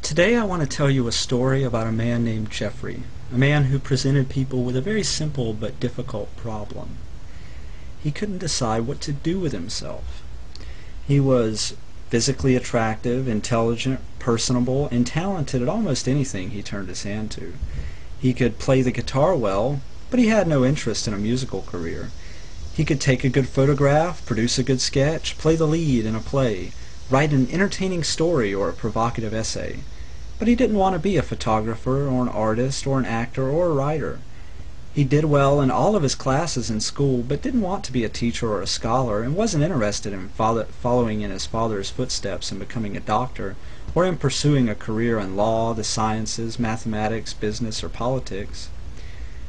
Today I want to tell you a story about a man named Jeffrey, a man who presented people with a very simple but difficult problem. He couldn't decide what to do with himself. He was physically attractive, intelligent, personable, and talented at almost anything he turned his hand to. He could play the guitar well, but he had no interest in a musical career. He could take a good photograph, produce a good sketch, play the lead in a play, write an entertaining story or a provocative essay. But he didn't want to be a photographer or an artist or an actor or a writer. He did well in all of his classes in school, but didn't want to be a teacher or a scholar, and wasn't interested in following in his father's footsteps and becoming a doctor, or in pursuing a career in law, the sciences, mathematics, business, or politics.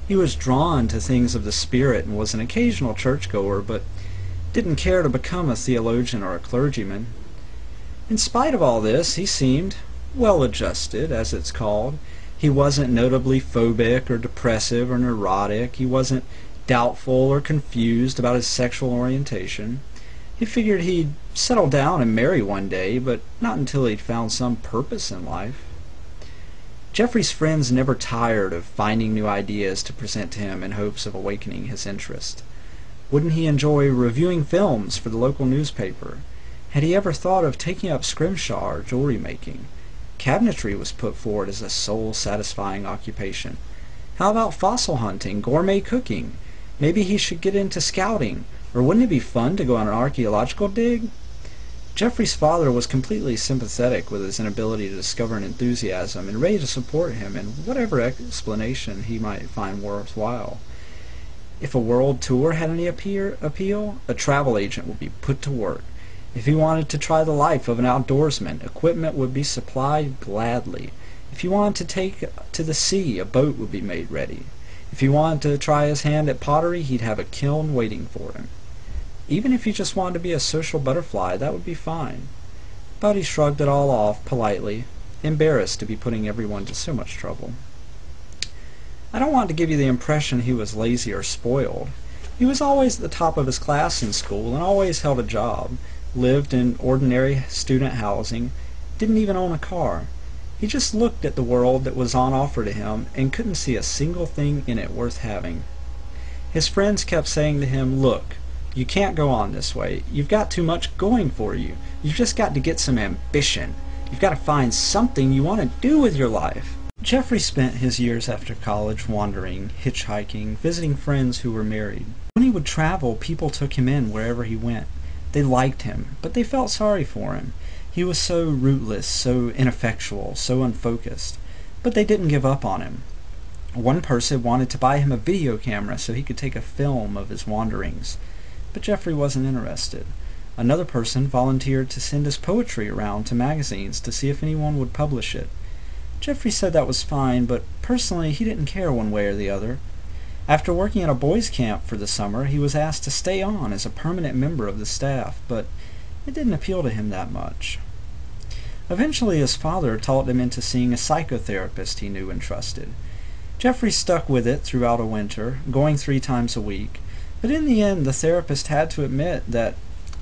He was drawn to things of the spirit and was an occasional churchgoer, but didn't care to become a theologian or a clergyman. In spite of all this, he seemed well-adjusted, as it's called. He wasn't notably phobic or depressive or neurotic. He wasn't doubtful or confused about his sexual orientation. He figured he'd settle down and marry one day, but not until he'd found some purpose in life. Jeffrey's friends never tired of finding new ideas to present to him in hopes of awakening his interest. Wouldn't he enjoy reviewing films for the local newspaper? Had he ever thought of taking up scrimshaw or jewelry making? Cabinetry was put forward as a soul-satisfying occupation. How about fossil hunting, gourmet cooking? Maybe he should get into scouting, or wouldn't it be fun to go on an archaeological dig? Jeffrey's father was completely sympathetic with his inability to discover an enthusiasm and ready to support him in whatever explanation he might find worthwhile. If a world tour had any appeal, a travel agent would be put to work. If he wanted to try the life of an outdoorsman, equipment would be supplied gladly. If he wanted to take to the sea, a boat would be made ready. If he wanted to try his hand at pottery, he'd have a kiln waiting for him. Even if he just wanted to be a social butterfly, that would be fine. But he shrugged it all off politely, embarrassed to be putting everyone to so much trouble. I don't want to give you the impression he was lazy or spoiled. He was always at the top of his class in school and always held a job, lived in ordinary student housing, didn't even own a car. He just looked at the world that was on offer to him and couldn't see a single thing in it worth having. His friends kept saying to him, "Look, you can't go on this way. You've got too much going for you. You've just got to get some ambition. You've got to find something you want to do with your life." Jeffrey spent his years after college wandering, hitchhiking, visiting friends who were married. When he would travel, people took him in wherever he went. They liked him, but they felt sorry for him. He was so rootless, so ineffectual, so unfocused. But they didn't give up on him. One person wanted to buy him a video camera so he could take a film of his wanderings, but Jeffrey wasn't interested. Another person volunteered to send his poetry around to magazines to see if anyone would publish it. Jeffrey said that was fine, but personally he didn't care one way or the other. After working at a boys' camp for the summer, he was asked to stay on as a permanent member of the staff, but it didn't appeal to him that much. Eventually his father talked him into seeing a psychotherapist he knew and trusted. Jeffrey stuck with it throughout a winter, going 3 times a week, but in the end the therapist had to admit that,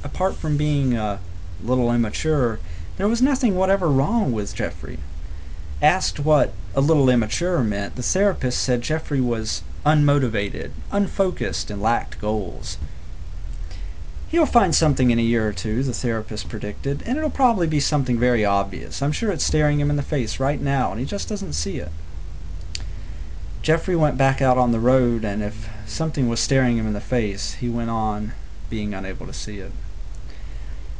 apart from being a little immature, there was nothing whatever wrong with Jeffrey. Asked what a little immature meant, the therapist said Jeffrey was unmotivated, unfocused, and lacked goals. "He'll find something in a year or two," the therapist predicted, "and it'll probably be something very obvious. I'm sure it's staring him in the face right now, and he just doesn't see it." Jeffrey went back out on the road, and if something was staring him in the face, he went on being unable to see it.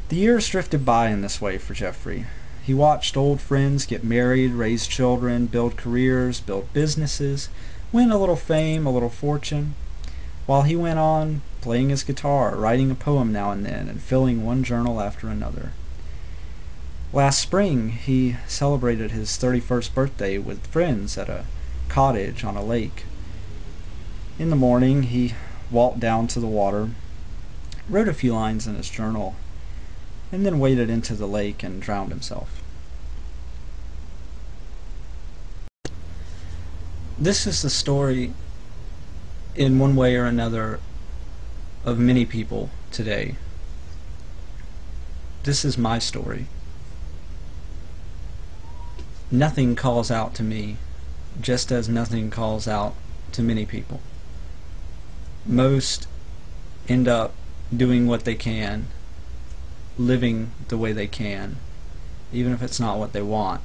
The years drifted by in this way for Jeffrey. He watched old friends get married, raise children, build careers, build businesses, win a little fame, a little fortune, while he went on playing his guitar, writing a poem now and then, and filling one journal after another. Last spring, he celebrated his 31st birthday with friends at a cottage on a lake. In the morning, he walked down to the water, wrote a few lines in his journal, and then waded into the lake and drowned himself. This is the story, in one way or another, of many people today. This is my story. Nothing calls out to me, just as nothing calls out to many people. Most end up doing what they can, living the way they can, even if it's not what they want.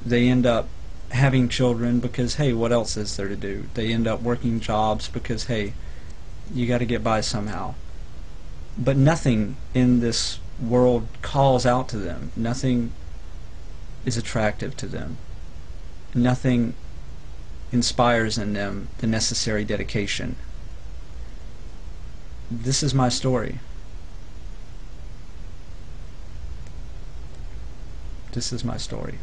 They end up having children because, hey, what else is there to do? They end up working jobs because, hey, you got to get by somehow. But nothing in this world calls out to them. Nothing is attractive to them. Nothing inspires in them the necessary dedication. This is my story. This is my story.